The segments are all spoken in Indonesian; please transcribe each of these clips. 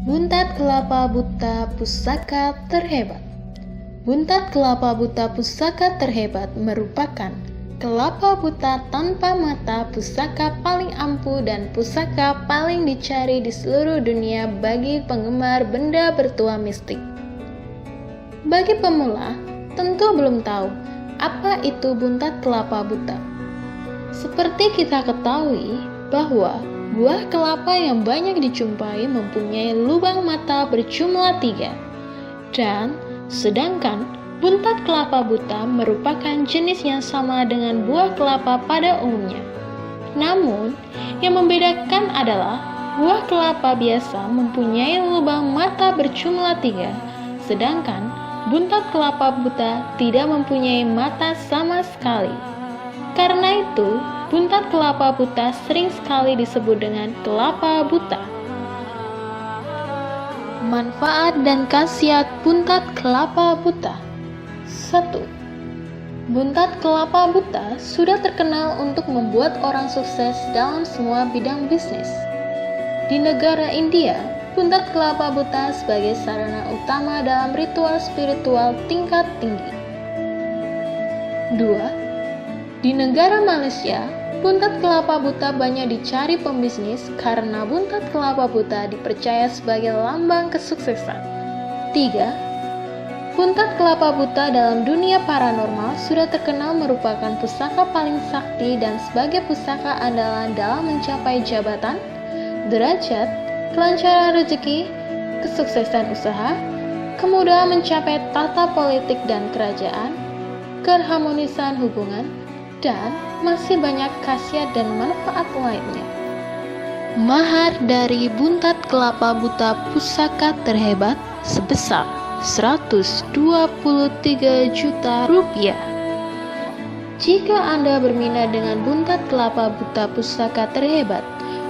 Buntat kelapa buta pusaka terhebat. Buntat kelapa buta pusaka terhebat merupakan kelapa buta tanpa mata, pusaka paling ampuh dan pusaka paling dicari di seluruh dunia bagi penggemar benda bertuah mistik. Bagi pemula, tentu belum tahu apa itu buntat kelapa buta. Seperti kita ketahui bahwa buah kelapa yang banyak dijumpai mempunyai lubang mata berjumlah 3, dan sedangkan buntat kelapa buta merupakan jenis yang sama dengan buah kelapa pada umumnya. Namun, yang membedakan adalah buah kelapa biasa mempunyai lubang mata berjumlah 3, sedangkan buntat kelapa buta tidak mempunyai mata sama sekali. Karena itu, buntat kelapa buta sering sekali disebut dengan kelapa buta. Manfaat dan khasiat buntat kelapa buta. 1. Buntat kelapa buta sudah terkenal untuk membuat orang sukses dalam semua bidang bisnis. Di negara India, buntat kelapa buta sebagai sarana utama dalam ritual spiritual tingkat tinggi. 2. Di negara Malaysia, buntat kelapa buta banyak dicari pembisnis karena buntat kelapa buta dipercaya sebagai lambang kesuksesan. 3. Buntat kelapa buta dalam dunia paranormal sudah terkenal merupakan pusaka paling sakti dan sebagai pusaka andalan dalam mencapai jabatan, derajat, kelancaran rezeki, kesuksesan usaha, kemudahan mencapai tata politik dan kerajaan, keharmonisan hubungan, dan masih banyak khasiat dan manfaat lainnya. Mahar dari buntat kelapa buta pusaka terhebat sebesar Rp123 juta. Jika Anda berminat dengan buntat kelapa buta pusaka terhebat,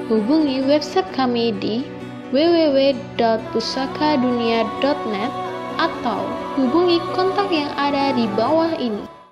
hubungi website kami di www.pusakadunia.net atau hubungi kontak yang ada di bawah ini.